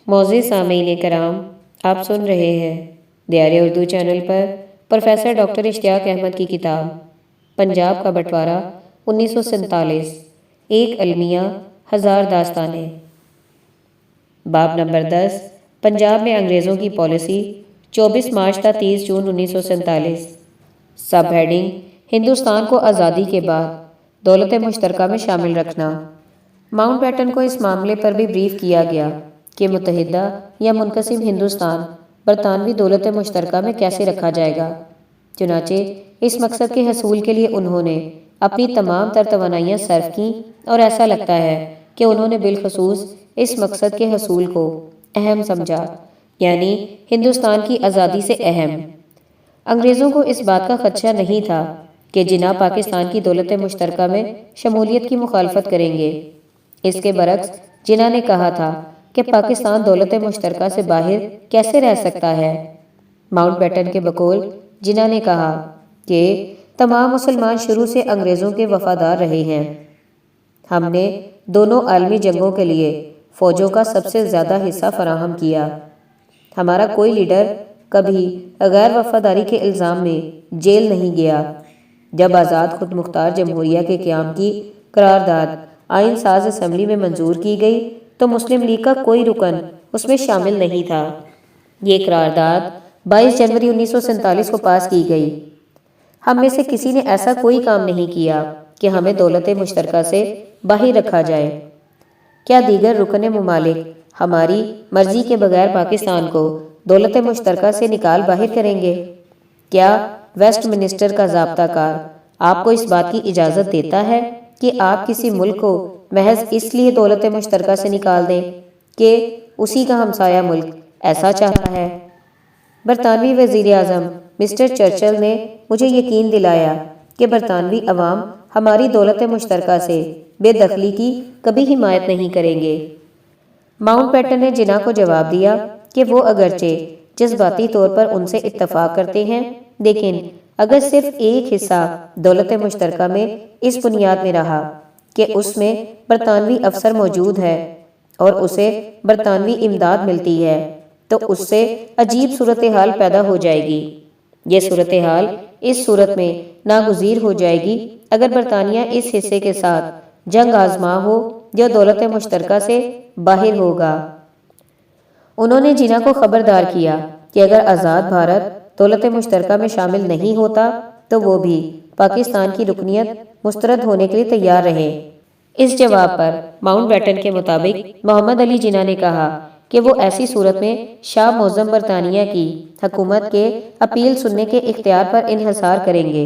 معزز سامعین کرام، آپ سن رہے ہیں دیار اردو چینل پر پروفیسر ڈاکٹر اشتیاق احمد کی کتاب پنجاب کا بٹوارہ 1947، ایک المیہ ہزار داستانیں۔ باب نمبر 10، پنجاب میں انگریزوں کی پالیسی، 24 مارچ تا 30 جون 1947۔ سب ہیڈنگ: ہندوستان کو آزادی کے بعد دولت مشترکہ میں شامل رکھنا۔ ماؤنٹ بیٹن کو اس معاملے پر بھی بریف کیا گیا کہ متحدہ یا منقسم ہندوستان برطانوی دولت مشترکہ میں کیسے رکھا جائے گا۔ چنانچہ اس مقصد کے حصول کے لیے انہوں نے اپنی تمام تر توانائیاں صرف کیں، اور ایسا لگتا ہے کہ انہوں نے بالخصوص اس مقصد کے حصول کو اہم سمجھا، یعنی ہندوستان کی آزادی سے اہم۔ انگریزوں کو اس بات کا خدشہ نہیں تھا کہ جناح پاکستان کی دولت مشترکہ میں شمولیت کی مخالفت کریں گے۔ اس کے برعکس جناح نے کہا تھا کہ پاکستان دولت مشترکہ سے باہر کیسے رہ سکتا ہے۔ ماؤنٹ بیٹن کے بقول جناح نے کہا کہ تمام مسلمان شروع سے انگریزوں کے وفادار رہے ہیں۔ ہم نے دونوں عالمی جنگوں کے لیے فوجوں کا سب سے زیادہ حصہ فراہم کیا۔ ہمارا کوئی لیڈر کبھی غیر وفاداری کے الزام میں جیل نہیں گیا۔ جب آزاد خود مختار جمہوریہ کے قیام کی قرارداد آئین ساز اسمبلی میں منظور کی گئی تو مسلم لیگ کا کوئی رکن اس میں شامل نہیں تھا۔ یہ قرارداد 22 جنوری 1947 کو پاس کی گئی۔ ہم میں سے کسی نے ایسا کوئی کام نہیں کیا کہ ہمیں دولت مشترکہ سے باہر رکھا جائے۔ کیا دیگر رکن ممالک ہماری مرضی کے بغیر پاکستان کو دولت مشترکہ سے نکال باہر کریں گے؟ کیا ویسٹ منسٹر کا ضابطہ کار آپ کو اس بات کی اجازت دیتا ہے کہ آپ کسی ملک کو محض اس لیے دولت مشترکہ سے نکال دیں کہ اسی کا ہمسایہ ملک ایسا چاہتا ہے؟ برطانوی وزیر اعظم مسٹر چرچل نے مجھے یقین دلایا کہ برطانوی عوام ہماری دولت مشترکہ سے بے دخلی کی کبھی حمایت نہیں کریں گے۔ ماؤنٹ بیٹن نے جناح کو جواب دیا کہ وہ اگرچہ جذباتی طور پر ان سے اتفاق کرتے ہیں، لیکن اگر صرف ایک حصہ دولت مشترکہ میں اس بنیاد میں رہا کہ اس میں برطانوی افسر موجود ہے اور اسے برطانوی امداد ملتی ہے تو اس سے عجیب صورتحال پیدا ہو جائے گی۔ یہ صورتحال اس صورت میں ناگزیر ہو جائے گی اگر برطانیہ اس حصے کے ساتھ جنگ آزما ہو جو دولت مشترکہ سے باہر ہوگا۔ انہوں نے جناح کو خبردار کیا کہ اگر آزاد بھارت دولت مشترکہ میں شامل نہیں ہوتا تو وہ بھی پاکستان کی رکنیت مسترد ہونے کے لیے تیار رہے۔ اس جواب پر ماؤنٹ بیٹن کے مطابق محمد علی جناح نے کہا کہ وہ ایسی صورت میں شاہ معظم برطانیہ کی حکومت کے اپیل سننے کے اختیار پر انحصار کریں گے۔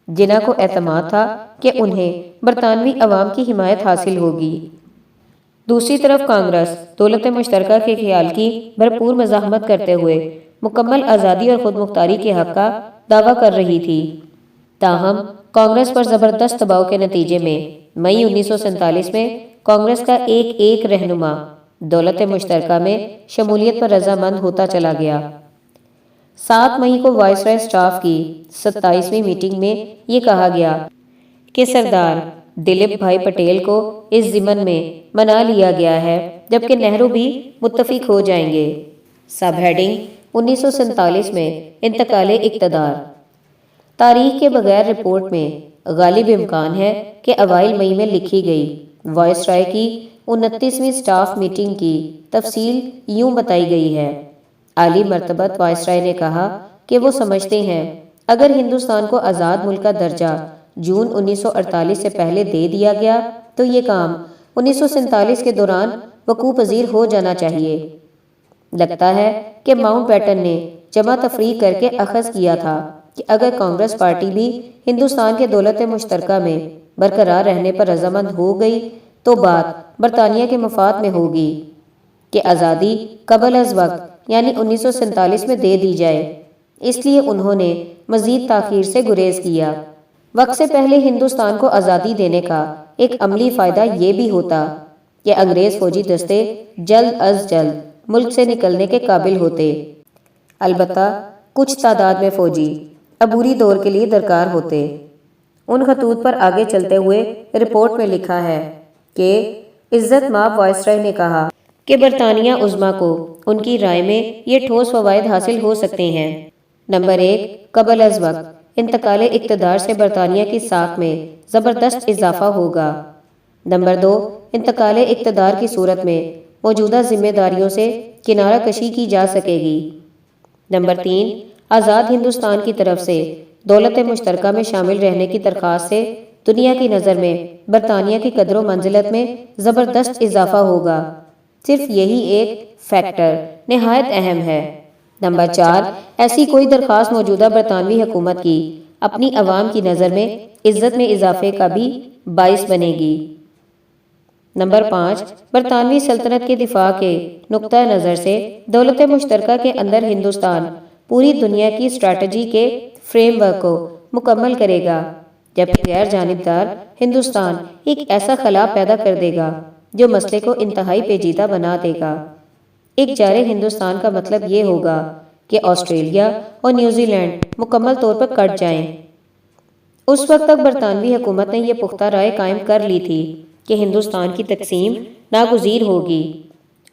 جناح کو اعتماد تھا کہ انہیں برطانوی عوام کی حمایت حاصل ہوگی۔ دوسری طرف کانگریس دولت مشترکہ کے خیال کی بھرپور مزاحمت کرتے ہوئے مکمل آزادی اور خود مختاری کے حق کا دعویٰ کر رہی تھی۔ تاہم کانگریس پر زبردست دباؤ کے نتیجے میں مئی 1947 میں کانگریس کا ایک رہنما دولت مشترکہ میں شمولیت پر رضامند ہوتا چلا گیا۔ 7 مئی کو وائسرائے اسٹاف کی 27ویں میٹنگ میں یہ کہا گیا کہ سردار دلیپ بھائی پٹیل کو اس ضمن میں منا لیا گیا ہے جبکہ نہرو بھی متفق ہو جائیں گے۔ سب ہیڈنگ: 1947 میں انتقال اقتدار۔ تاریخ کے بغیر رپورٹ میں غالب امکان ہے کہ اوائل مئی میں لکھی گئی وائسرائے کی 29ویں اسٹاف میٹنگ کی تفصیل یوں بتائی گئی ہے۔ عالی مرتبت وائسرائے نے کہا کہ وہ سمجھتے ہیں اگر ہندوستان کو آزاد ملک کا درجہ جون 1948 سے پہلے دے دیا گیا تو یہ کام 1947 کے دوران وقوع پذیر ہو جانا چاہیے۔ لگتا ہے کہ ماؤنٹ بیٹن نے جمع تفریق کر کے اخذ کیا تھا کہ اگر کانگریس پارٹی بھی ہندوستان کے دولت مشترکہ میں برقرار رہنے پر رضامند ہو گئی تو بات برطانیہ کے مفاد میں ہوگی کہ آزادی قبل از وقت یعنی 1947 میں دے دی جائے۔ اس لیے انہوں نے مزید تاخیر سے گریز کیا۔ وقت سے پہلے ہندوستان کو آزادی دینے کا ایک عملی فائدہ یہ بھی ہوتا کہ انگریز فوجی دستے جلد از جلد ملک سے نکلنے کے قابل ہوتے۔ البتہ کچھ تعداد میں فوجی عبوری دور کے لیے درکار ہوتے۔ ان خطوط پر آگے چلتے ہوئے رپورٹ میں لکھا ہے کہ عزت مآب وائسرائے نے کہا کہ برطانیہ عظمیٰ کو ان کی رائے میں یہ ٹھوس فوائد حاصل ہو سکتے ہیں۔ نمبر 1، قبل از وقت انتقال اقتدار سے برطانیہ کی ساکھ میں زبردست اضافہ ہوگا۔ نمبر 2، انتقال اقتدار کی صورت میں موجودہ ذمہ داریوں سے کنارہ کشی کی جا سکے گی۔ نمبر 3، آزاد ہندوستان کی طرف سے دولت مشترکہ میں شامل رہنے کی درخواست سے دنیا کی نظر میں برطانیہ کی قدر و منزلت میں زبردست اضافہ ہوگا۔ صرف یہی ایک فیکٹر نہایت اہم ہے۔ نمبر 4، ایسی کوئی درخواست موجودہ برطانوی حکومت کی اپنی عوام کی نظر میں عزت میں اضافے کا بھی باعث بنے گی۔ نمبر 5، برطانوی سلطنت کے دفاع کے نقطہ نظر سے دولت مشترکہ کے اندر ہندوستان پوری دنیا کی اسٹریٹجی کے فریم ورک کو مکمل کرے گا، جبکہ غیر جانبدار ہندوستان ایک ایسا خلا پیدا کر دے گا جو مسئلے کو انتہائی پیچیدہ بنا دے گا۔ ایک جارح ہندوستان کا مطلب یہ ہوگا کہ آسٹریلیا اور نیوزی لینڈ مکمل طور پر کٹ جائیں۔ اس وقت تک برطانوی حکومت نے یہ پختہ رائے قائم کر لی تھی کہ ہندوستان کی تقسیم ناگزیر ہوگی۔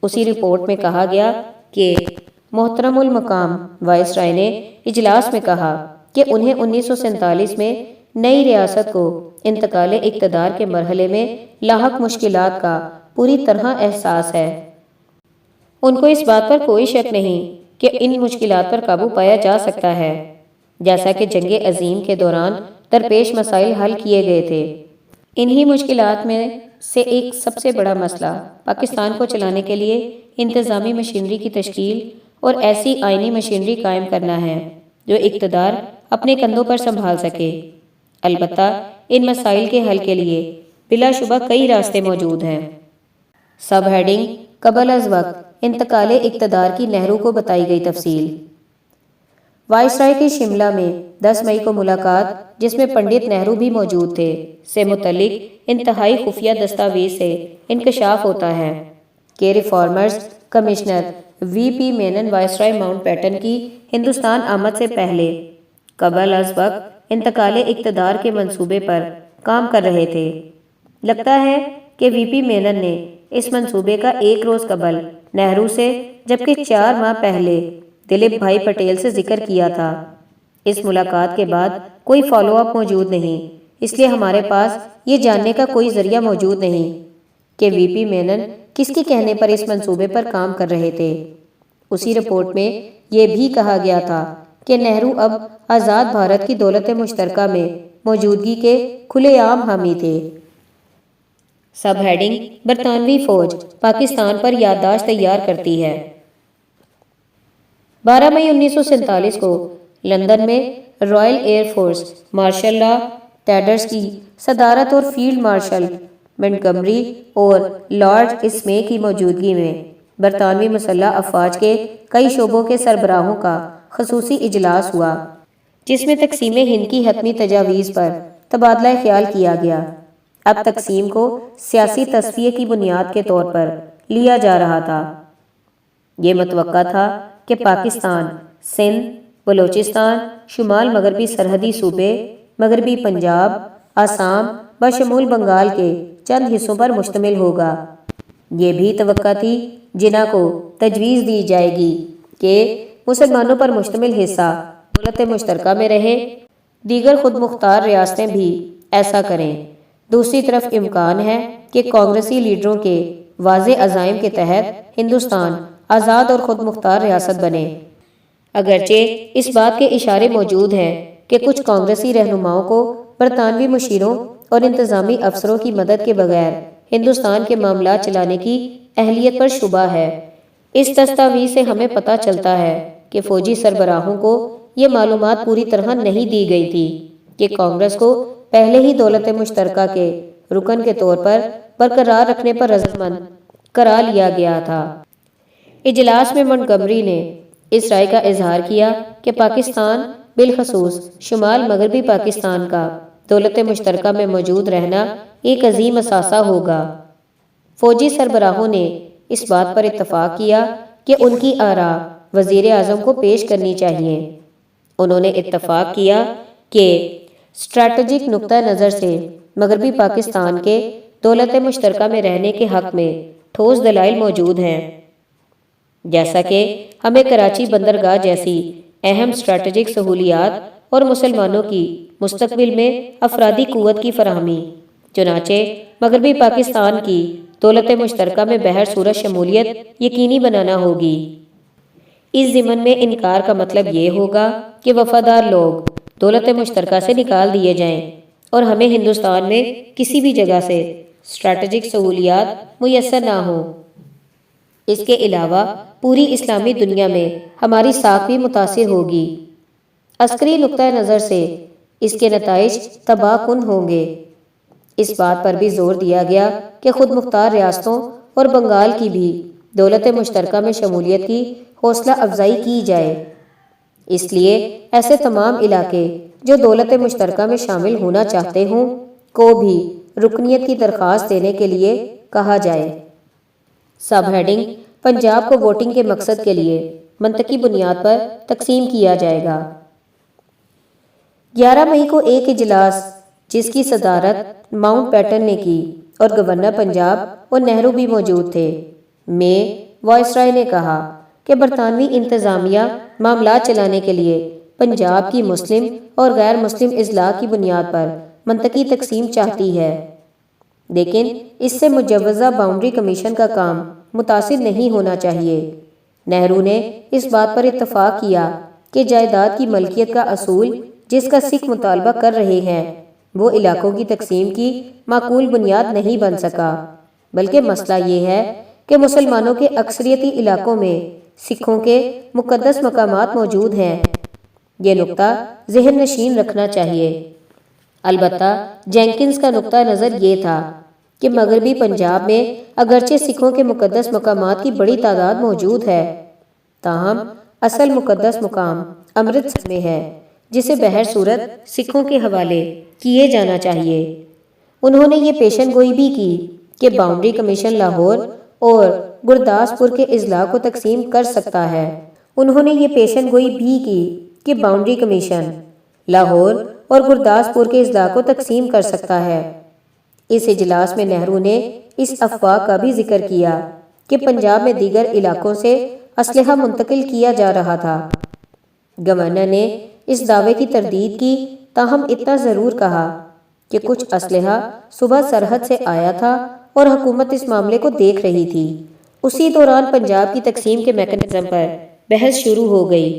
اسی رپورٹ میں کہا گیا کہ محترم المقام وائس رائے نے اجلاس میں کہا کہ انہیں 1947 میں نئی ریاست کو انتقال اقتدار کے مرحلے میں لاحق مشکلات کا پوری طرح احساس ہے۔ ان کو اس بات پر کوئی شک نہیں کہ ان مشکلات پر قابو پایا جا سکتا ہے، جیسا کہ جنگ عظیم کے دوران درپیش مسائل حل کیے گئے تھے۔ انہی مشکلات میں سے ایک سب سے بڑا مسئلہ پاکستان کو چلانے کے لیے انتظامی مشینری کی تشکیل اور ایسی آئینی مشینری قائم کرنا ہے جو اقتدار اپنے کندھوں پر سنبھال سکے۔ البتہ ان مسائل کے حل کے لیے بلا شبہ کئی راستے موجود ہیں۔ سب ہیڈنگ، قبل از وقت انتقال اقتدار کی نہرو کو بتائی گئی تفصیل۔ وائس رائے کی شملہ میں 10 مئی کو ملاقات، جس میں پنڈت نہرو بھی موجود تھے، سے متعلق انتہائی خفیہ دستاویز سے انکشاف ہوتا ہے کہ ریفارمرز کمشنر وی پی مینن وائس رائے ماؤنٹ بیٹن کی ہندوستان آمد سے پہلے قبل از وقت انتقال اقتدار کے منصوبے پر کام کر رہے تھے۔ لگتا ہے کہ وی پی مینن نے اس منصوبے کا ایک روز قبل نہرو سے، جبکہ 4 ماہ پہلے دلیپ بھائی پٹیل سے ذکر کیا تھا۔ اس ملاقات کے بعد کوئی فالو اپ موجود نہیں، اس لیے ہمارے پاس یہ جاننے کا کوئی ذریعہ موجود نہیں کہ وی پی مینن کس کے کہنے پر اس منصوبے پر کام کر رہے تھے۔ اسی رپورٹ میں یہ بھی کہا گیا تھا کہ نہرو اب آزاد بھارت کی دولت مشترکہ میں موجودگی کے کھلے عام حامی تھے۔ سب ہیڈنگ، برطانوی فوج پاکستان پر یادداشت تیار کرتی ہے۔ 12 مئی 1947 کو لندن میں Royal Air Force marshal lord Tedders کی صدارت اور فیلڈ مارشل منٹگمری اور لارڈ اسمے کی موجودگی میں برطانوی مسلح افواج کے کئی شعبوں کے سربراہوں کا خصوصی اجلاس ہوا، جس میں تقسیم ہند کی حتمی تجاویز پر تبادلہ خیال کیا گیا۔ اب تقسیم کو سیاسی تصفیے کی بنیاد کے طور پر لیا جا رہا تھا۔ یہ متوقع تھا کہ پاکستان سندھ، بلوچستان، شمال مغربی سرحدی صوبے، مغربی پنجاب، آسام بشمول بنگال کے چند حصوں پر مشتمل ہوگا۔ یہ بھی توقع تھی جناح کو تجویز دی جائے گی کہ مسلمانوں پر مشتمل حصہ دولت مشترکہ میں رہے، دیگر خود مختار ریاستیں بھی ایسا کریں۔ دوسری طرف امکان ہے کہ کانگریسی لیڈروں کے واضح عزائم کے تحت ہندوستان آزاد اور خود مختار ریاست بنے۔ اگرچہ اس بات کے اشارے موجود ہیں کہ کچھ کانگریسی رہنماؤں کو برطانوی مشیروں اور انتظامی افسروں کی مدد کے بغیر ہندوستان کے معاملات چلانے کی اہلیت پر شبہ ہے۔ اس دستاویز سے ہمیں پتہ چلتا ہے کہ فوجی سربراہوں کو یہ معلومات پوری طرح نہیں دی گئی تھی کہ کانگریس کو پہلے ہی دولت مشترکہ کے رکن کے طور پر برقرار رکھنے پر رضامند کرا لیا گیا تھا۔ اجلاس میں منٹگمری نے اس رائے کا اظہار کیا کہ پاکستان، بالخصوص شمال مغربی پاکستان کا دولت مشترکہ میں موجود رہنا ایک عظیم اثاثہ ہوگا۔ فوجی سربراہوں نے اس بات پر اتفاق کیا کہ ان کی آراء وزیر اعظم کو پیش کرنی چاہیے۔ انہوں نے اتفاق کیا کہ اسٹریٹجک نقطہ نظر سے مغربی پاکستان کے دولت مشترکہ میں رہنے کے حق میں ٹھوس دلائل موجود ہیں، جیسا کہ ہمیں کراچی بندرگاہ جیسی اہم اسٹریٹجک سہولیات اور مسلمانوں کی مستقبل میں افرادی قوت کی فراہمی۔ چنانچہ مغربی پاکستان کی دولت مشترکہ میں بہر صورت شمولیت یقینی بنانا ہوگی۔ اس ضمن میں انکار کا مطلب یہ ہوگا کہ وفادار لوگ دولت مشترکہ سے نکال دیے جائیں اور ہمیں ہندوستان میں کسی بھی جگہ سے اسٹریٹجک سہولیات میسر نہ ہوں۔ اس کے علاوہ پوری اسلامی دنیا میں ہماری ساکھ بھی متاثر ہوگی۔ عسکری نقطہ نظر سے اس کے نتائج تباہ کن ہوں گے۔ اس بات پر بھی زور دیا گیا کہ خود مختار ریاستوں اور بنگال کی بھی دولت مشترکہ میں شمولیت کی حوصلہ افزائی کی جائے۔ اس لیے ایسے تمام علاقے جو دولت مشترکہ میں شامل ہونا چاہتے ہوں کو بھی رکنیت کی درخواست دینے کے لیے کہا جائے۔ سب ہیڈنگ: پنجاب کو ووٹنگ کے مقصد کے لیے منطقی بنیاد پر تقسیم کیا جائے گا۔ 11 مئی کو ایک اجلاس جس کی صدارت ماؤنٹ بیٹن نے کی اور گورنر پنجاب اور نہرو بھی موجود تھے، میں وائسرائے نے کہا کہ برطانوی انتظامیہ معاملات چلانے کے لیے پنجاب کی مسلم اور غیر مسلم اضلاع کی بنیاد پر منطقی تقسیم چاہتی ہے، لیکن اس سے مجوزہ باؤنڈری کمیشن کا کام متاثر نہیں ہونا چاہیے۔ نہرو نے اس بات پر اتفاق کیا کہ جائیداد کی ملکیت کا اصول جس کا سکھ مطالبہ کر رہے ہیں وہ علاقوں کی تقسیم کی معقول بنیاد نہیں بن سکا، بلکہ مسئلہ یہ ہے کہ مسلمانوں کے اکثریتی علاقوں میں سکھوں کے مقدس مقامات موجود ہیں۔ یہ نقطہ ذہن نشین رکھنا چاہیے۔ البتہ جینکنز کا نقطہ نظر یہ تھا کہ مغربی پنجاب میں اگرچہ سکھوں کے مقدس مقامات کی بڑی تعداد موجود ہے، تاہم اصل مقدس مقام امرتسر میں ہے جسے بہر صورت سکھوں کے حوالے کیے جانا چاہیے۔ انہوں نے یہ پیشن گوئی بھی کی کہ باؤنڈری کمیشن لاہور اور گرداسپور کے اضلاع کو تقسیم کر سکتا ہے۔ انہوں نے یہ پیشن گوئی بھی کی کہ باؤنڈری کمیشن لاہور اور گرداسپور کے اضلاع کو تقسیم کر سکتا ہے۔ اس اجلاس میں نہرو نے اس افواہ کا بھی ذکر کیا کہ پنجاب میں دیگر علاقوں سے اسلحہ منتقل کیا جا رہا تھا۔ گورنر نے اس دعوے کی تردید کی، تاہم اتنا ضرور کہا کہ کچھ اسلحہ صوبہ سرحد سے آیا تھا اور حکومت اس معاملے کو دیکھ رہی تھی۔ اسی دوران پنجاب کی تقسیم کے میکانزم پر بحث شروع ہو گئی۔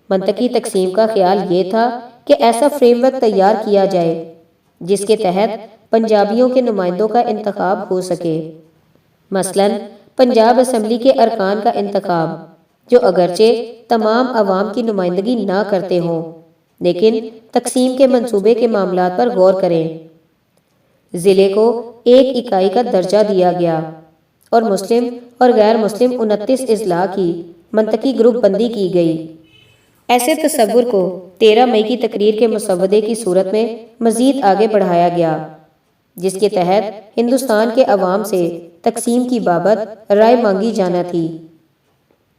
منطقی تقسیم کا خیال یہ تھا کہ ایسا فریم ورک تیار کیا جائے جس کے تحت پنجابیوں کے نمائندوں کا انتخاب ہو سکے، مثلاً پنجاب اسمبلی کے ارکان کا انتخاب جو اگرچہ تمام عوام کی نمائندگی نہ کرتے ہوں لیکن تقسیم کے منصوبے کے معاملات پر غور کریں۔ ضلع کو ایک اکائی کا درجہ دیا گیا اور مسلم اور غیر مسلم 29 اضلاع کی منطقی گروپ بندی کی گئی۔ ایسے تصور کو 13 مئی کی تقریر کے مسودے کی صورت میں مزید آگے بڑھایا گیا جس کے تحت ہندوستان کے عوام سے تقسیم کی بابت رائے مانگی جانا تھی۔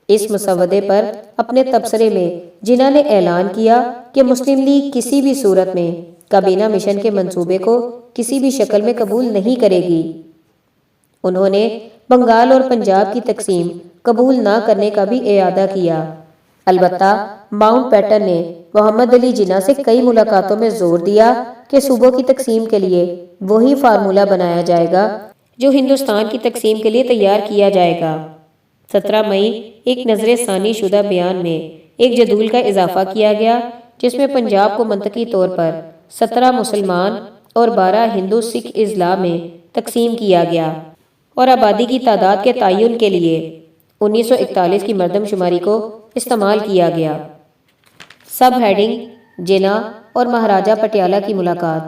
اس مسودے پر اپنے تبصرے میں جناح نے اعلان کیا کہ مسلم لیگ کسی بھی صورت میں کابینہ مشن کے منصوبے کو کسی بھی شکل میں قبول نہیں کرے گی۔ انہوں نے بنگال اور پنجاب کی تقسیم قبول نہ کرنے کا بھی اعادہ کیا۔ البتہ ماؤنٹ بیٹن نے محمد علی جناح سے کئی ملاقاتوں میں زور دیا کہ صوبوں کی تقسیم کے لیے وہی فارمولہ بنایا جائے گا جو ہندوستان کی تقسیم کے لیے تیار کیا جائے گا۔ 17 مئی ایک نظر ثانی شدہ بیان میں ایک جدول کا اضافہ کیا گیا جس میں پنجاب کو منطقی طور پر 17 مسلمان اور 12 ہندو سکھ اضلاع میں تقسیم کیا گیا اور آبادی کی تعداد کے تعین کے لیے 1941 کی مردم شماری کو استعمال کیا گیا۔ سب ہیڈنگ: جناح اور مہاراجہ پٹیالہ کی ملاقات۔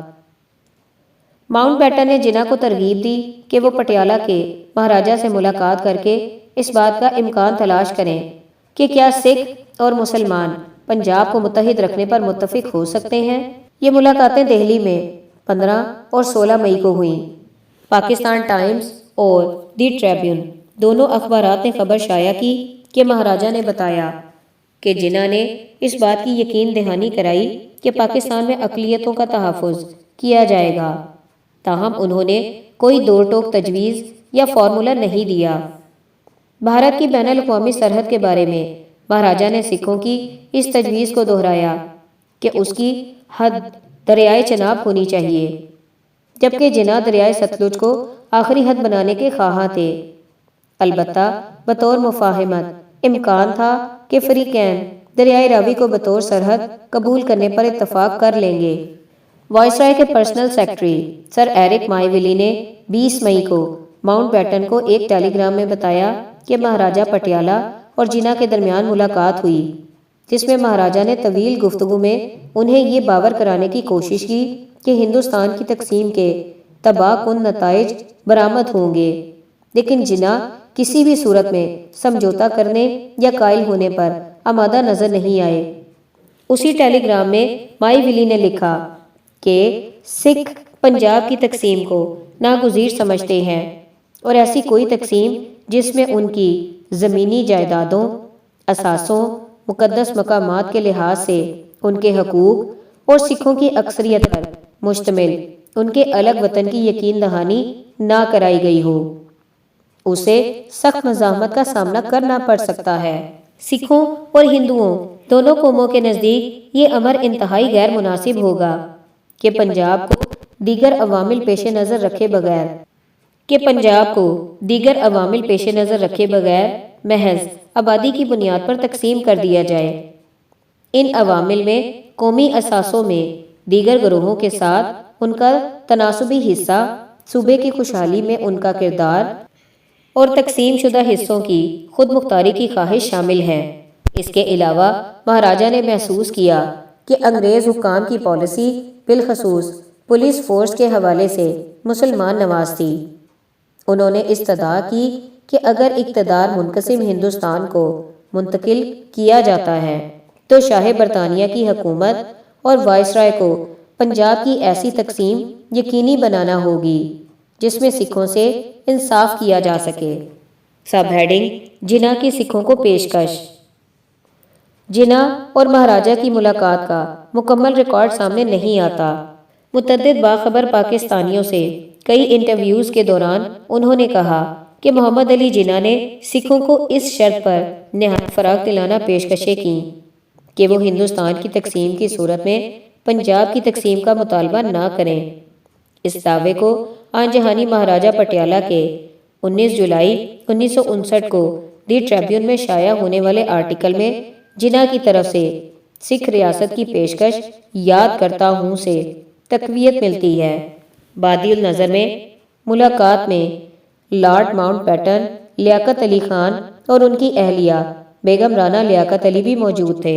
ماؤنٹ بیٹن نے جناح کو ترغیب دی کہ وہ پٹیالہ کے مہاراجہ سے ملاقات کر کے اس بات کا امکان تلاش کریں کہ کیا سکھ اور مسلمان پنجاب کو متحد رکھنے پر متفق ہو سکتے ہیں۔ یہ ملاقاتیں دہلی میں 15 اور 16 مئی کو ہوئیں۔ پاکستان ٹائمز اور دی ٹریبیون دونوں اخبارات نے خبر شائع کی کہ مہاراجہ نے بتایا کہ جناح نے اس بات کی یقین دہانی کرائی کہ پاکستان میں اقلیتوں کا تحفظ کیا جائے گا، تاہم انہوں نے کوئی دو ٹوک تجویز یا فارمولا نہیں دیا۔ بھارت کی بین الاقوامی سرحد کے بارے میں مہاراجا نے سکھوں کی اس تجویز کو دہرایا کہ اس کی حد دریائے چناب ہونی چاہیے، جبکہ جناح دریائے ستلج کو آخری حد بنانے کے خواہاں تھے۔ البتہ بطور مفاہمت امکان تھا کہ فریقین دریائے راوی کو بطور سرحد قبول کرنے پر اتفاق کر لیں گے۔ وائسرائے کے پرسنل سیکرٹری سر ایرک مائی ویلی نے 20 مئی کو ماؤنٹ بیٹن کو ایک ٹیلی گرام میں بتایا کہ مہاراجا پٹیالہ اور جناح کے درمیان ملاقات ہوئی، جس میں مہاراجا نے طویل گفتگو میں انہیں یہ باور کرانے کی کوشش کی کہ ہندوستان کی تقسیم کے تباہ کن نتائج برآمد ہوں گے، لیکن جناح کسی بھی صورت میں سمجھوتا کرنے یا قائل ہونے پر آمادہ نظر نہیں آئے۔ اسی ٹیلی گرام میں مائی ویلی نے لکھا کہ سکھ پنجاب کی تقسیم کو ناگزیر سمجھتے ہیں اور ایسی کوئی تقسیم جس میں ان کی زمینی جائیدادوں، اثاثوں، مقدس مقامات کے لحاظ سے ان کے حقوق اور سکھوں کی اکثریت پر مشتمل ان کے الگ وطن کی یقین دہانی نہ کرائی گئی ہو، اسے سخت مزاحمت کا سامنا کرنا پڑ سکتا ہے۔ سکھوں اور ہندوؤں دونوں قوموں کے نزدیک یہ امر انتہائی غیر مناسب ہوگا کہ پنجاب کو دیگر عوامل پیش نظر رکھے بغیر محض آبادی کی بنیاد پر تقسیم کر دیا جائے۔ ان عوامل میں قومی اثاثوں میں دیگر گروہوں کے ساتھ ان کا تناسبی حصہ، صوبے کی خوشحالی میں ان کا کردار اور تقسیم شدہ حصوں کی خود مختاری کی خواہش شامل ہے۔ اس کے علاوہ مہاراجا نے محسوس کیا کہ انگریز حکام کی پالیسی بالخصوص پولیس فورس کے حوالے سے مسلمان نواز تھی۔ انہوں نے استدعا کی کہ اگر اقتدار منقسم ہندوستان کو منتقل کیا جاتا ہے تو شاہ برطانیہ کی حکومت اور وائسرائے کو پنجاب کی ایسی تقسیم یقینی بنانا ہوگی جس میں سکھوں سے انصاف کیا جا سکے۔ سب ہیڈنگ: جناح کی سکھوں کو پیشکش۔ جناح اور مہاراجا کی ملاقات کا مکمل ریکارڈ سامنے نہیں آتا۔ متعدد باخبر پاکستانیوں سے کئی انٹرویوز کے دوران انہوں نے کہا کہ محمد علی جناح نے سکھوں کو اس شرط پر نہایت فراخ دلانہ پیشکشیں کیں کہ وہ ہندوستان کی تقسیم کی صورت میں پنجاب کی تقسیم کا مطالبہ نہ کریں۔ اس دعوے کو آن جہانی مہاراجا پٹیالہ کے 19 جولائی 1959 کو دی ٹریبیون میں شائع ہونے والے آرٹیکل میں جناح کی طرف سے سکھ ریاست کی پیشکش یاد کرتا ہوں سے تقویت ملتی ہے۔ بادی النظر میں ملاقات میں lord Mount beaten, Liaquat Ali Khan اور ان کی اہلیہ بیگم رانا لیاقت علی بھی موجود تھے۔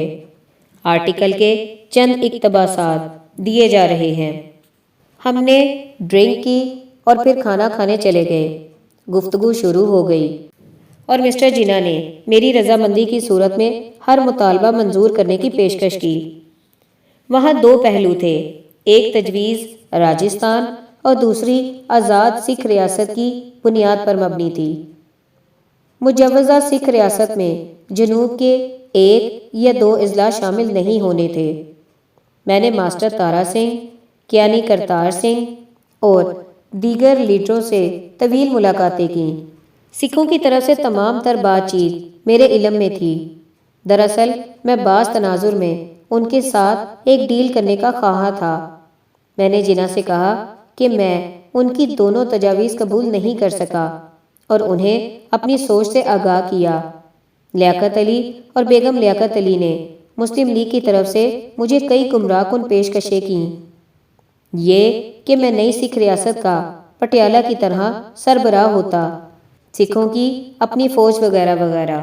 آرٹیکل کے چند اقتباسات دیے جا رہے ہیں۔ ہم نے ڈرنک کی اور پھر کھانا کھانے چلے گئے۔ گفتگو شروع ہو گئی اور مسٹر جناح نے میری رضامندی کی صورت میں ہر مطالبہ منظور کرنے کی پیشکش کی۔ وہاں دو پہلو تھے، ایک تجویز راجستھان اور دوسری آزاد سکھ ریاست کی بنیاد پر مبنی تھی۔ مجوزہ سکھ ریاست میں جنوب کے 1 یا 2 اضلاع شامل نہیں ہونے تھے۔ میں نے ماسٹر تارا سنگھ، کیانی کرتار سنگھ اور دیگر لیڈروں سے طویل ملاقاتیں کیں۔ سکھوں کی طرف سے تمام تر بات چیت میرے علم میں تھی۔ دراصل میں بعض تناظر میں ان کے ساتھ ایک ڈیل کرنے کا خواہاں تھا۔ میں نے جناح سے کہا کہ میں ان کی دونوں تجاویز قبول نہیں کر سکا اور انہیں اپنی سوچ سے آگاہ کیا۔ لیاقت علی اور بیگم لیاقت علی نے مسلم لیگ کی طرف سے مجھے کئی گمراہ کن پیشکشیں کیں، یہ کہ میں نئی سکھ ریاست کا پٹیالہ کی طرح سربراہ ہوتا، سکھوں کی اپنی فوج وغیرہ وغیرہ۔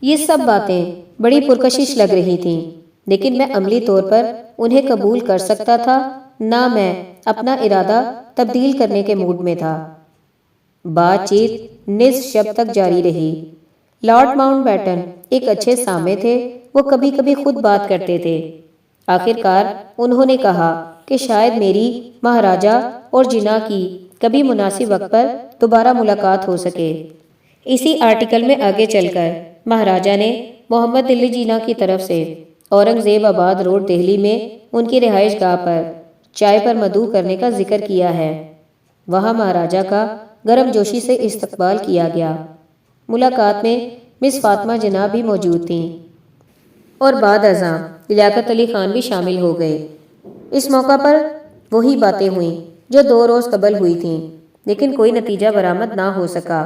یہ سب باتیں بڑی پرکشش لگ رہی تھیں، لیکن میں عملی طور پر انہیں قبول کر سکتا تھا نہ میں اپنا ارادہ تبدیل کرنے کے موڈ میں تھا۔ بات چیت نصف شب تک جاری رہی۔ لارڈ ماؤنٹ بیٹن ایک اچھے سامع تھے، وہ کبھی کبھی خود بات کرتے تھے۔ آخرکار انہوں نے کہا کہ شاید میری مہاراجا اور جناح کی کبھی مناسب وقت پر دوبارہ ملاقات ہو سکے۔ اسی آرٹیکل میں آگے چل کر مہاراجا نے محمد علی جناح کی طرف سے اورنگ زیب آباد روڈ دہلی میں ان کی رہائش گاہ پر چائے پر مدعو کرنے کا ذکر کیا ہے۔ وہاں مہاراجا کا گرم جوشی سے استقبال کیا گیا۔ ملاقات میں مس فاطمہ جناح بھی موجود تھیں اور بعد ازاں لیاقت علی خان بھی شامل ہو گئے۔ اس موقع پر وہی باتیں ہوئیں جو 2 روز قبل ہوئی تھیں، لیکن کوئی نتیجہ برآمد نہ ہو سکا۔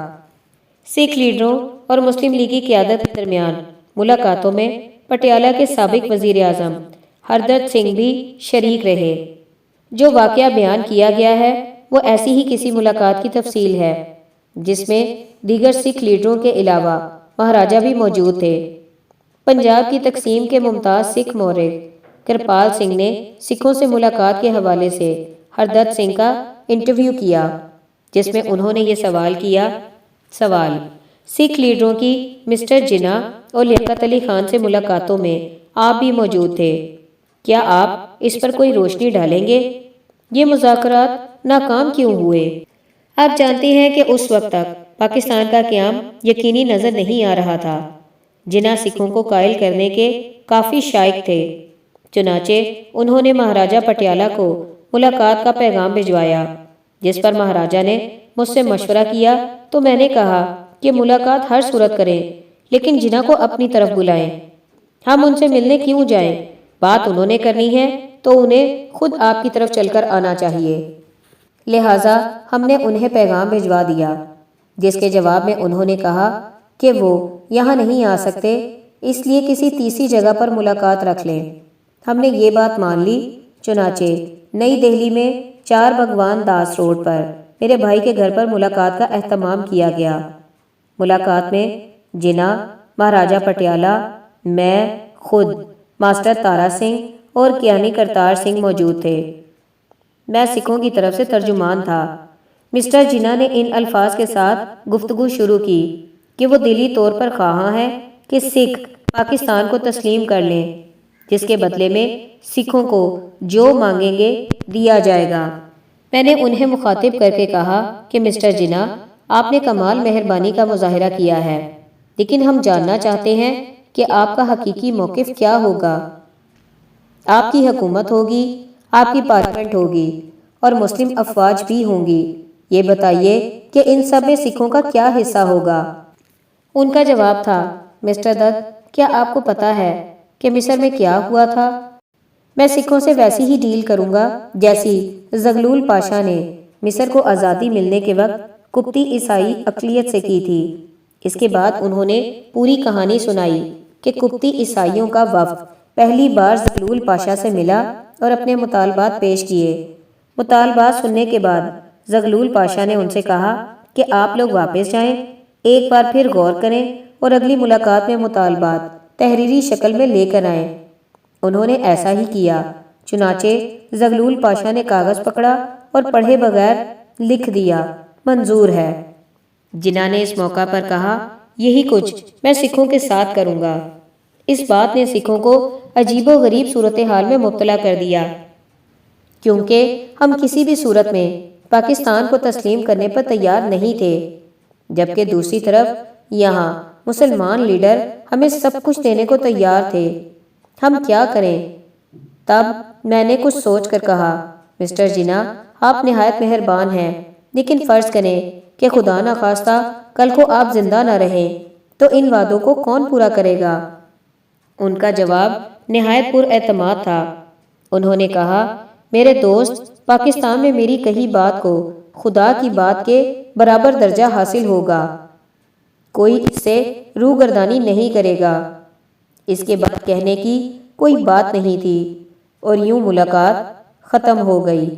سکھ لیڈروں اور مسلم لیگ کی قیادت کے درمیان ملاقاتوں میں پٹیالہ کے سابق وزیر اعظم ہردرت سنگھ بھی شریک رہے۔ جو واقعہ بیان کیا گیا ہے وہ ایسی ہی کسی ملاقات کی تفصیل ہے جس میں دیگر سکھ لیڈروں کے علاوہ مہاراجہ بھی موجود تھے۔ پنجاب کی تقسیم کے ممتاز سکھ مورخ کرپال سنگھ نے سکھوں سے ملاقات کے حوالے سے ہردرت سنگھ کا انٹرویو کیا، جس میں انہوں نے یہ سوال کیا: سوال: سکھ لیڈروں کی مسٹر جناح اور لیاقت علی خان سے ملاقاتوں میں آپ بھی موجود تھے، کیا آپ اس پر کوئی روشنی ڈالیں گے؟ یہ مذاکرات ناکام کیوں ہوئے؟ آپ جانتے ہیں کہ اس وقت تک پاکستان کا قیام یقینی نظر نہیں آ رہا تھا۔ جناح سکھوں کو قائل کرنے کے کافی شائق تھے، چنانچہ انہوں نے مہاراجہ پٹیالہ کو ملاقات کا پیغام بھجوایا، جس پر مہاراجہ نے مجھ سے مشورہ کیا تو میں نے کہا کہ ملاقات ہر صورت کریں، لیکن جناح کو اپنی طرف بلائیں، ہم ان سے ملنے کیوں جائیں؟ بات انہوں نے کرنی ہے تو انہیں خود آپ کی طرف چل کر آنا چاہیے۔ لہٰذا ہم نے انہیں پیغام بھجوا دیا، جس کے جواب میں انہوں نے کہا کہ وہ یہاں نہیں آ سکتے، اس لیے کسی تیسری جگہ پر ملاقات رکھ لیں۔ ہم نے یہ بات مان لی، چنانچہ نئی دہلی میں 4 بھگوان داس روڈ پر میرے بھائی کے گھر پر ملاقات کا اہتمام کیا گیا۔ ملاقات میں جناح، مہاراجہ پٹیالہ، میں خود، ماسٹر تارا سنگھ اور کیانی کرتار سنگھ موجود تھے۔ میں سکھوں کی طرف سے ترجمان تھا۔ مسٹر جناح نے ان الفاظ کے ساتھ گفتگو شروع کی کہ وہ دلی طور پر خواہاں ہیں کہ سکھ پاکستان کو تسلیم کر لیں، جس کے بدلے میں سکھوں کو جو مانگیں گے دیا جائے گا۔ میں نے انہیں مخاطب کر کے کہا کہ مسٹر جناح، آپ نے کمال مہربانی کا مظاہرہ کیا ہے، لیکن ہم جاننا چاہتے ہیں کہ آپ کا حقیقی موقف کیا ہوگا۔ آپ کی حکومت ہوگی، آپ کی پارلیمنٹ ہوگی اور مسلم افواج بھی ہوں گی، یہ بتائیے کہ ان سب میں سکھوں کا کیا حصہ ہوگا؟ ان کا جواب تھا: مسٹر دت، کیا آپ کو پتا ہے کہ مصر میں کیا ہوا تھا؟ میں سکھوں سے ویسی ہی ڈیل کروں گا جیسی زغلول پاشا نے مصر کو آزادی ملنے کے وقت قبطی عیسائی اقلیت سے کی تھی۔ اس کے بعد انہوں نے پوری کہانی سنائی کہ قبطی عیسائیوں کا وفد پہلی بار زغلول پاشا سے ملا اور اپنے مطالبات پیش کیے۔ مطالبات سننے کے بعد زغلول پاشا نے ان سے کہا کہ آپ لوگ واپس جائیں، ایک بار پھر غور کریں اور اگلی ملاقات میں مطالبات تحریری شکل میں لے کر آئیں۔ انہوں نے ایسا ہی کیا، چنانچہ زغلول پاشا نے کاغذ پکڑا اور پڑھے بغیر لکھ دیا: منظور ہے۔ جناح نے اس موقع پر کہا: یہی کچھ میں سکھوں کے ساتھ کروں گا۔ اس بات نے سکھوں کو عجیب و غریب صورتحال میں مبتلا کر دیا، کیونکہ ہم کسی بھی صورت میں پاکستان کو تسلیم کرنے پر تیار نہیں تھے، جبکہ دوسری طرف یہاں مسلمان لیڈر ہمیں سب کچھ دینے کو تیار تھے۔ ہم کیا کریں؟ تب میں نے کچھ سوچ کر کہا: مسٹر جناح، آپ نہایت مہربان ہیں، لیکن فرض کریں کہ خدا نخواستہ کل کو آپ زندہ نہ رہیں تو ان وعدوں کو کون پورا کرے گا؟ ان کا جواب نہایت پر اعتماد تھا۔ انہوں نے کہا: میرے دوست، پاکستان میں میری کہی بات کو خدا کی بات کے برابر درجہ حاصل ہوگا، کوئی اس سے روگردانی نہیں کرے گا۔ اس کے بعد کہنے کی کوئی بات نہیں تھی اور یوں ملاقات ختم ہو گئی۔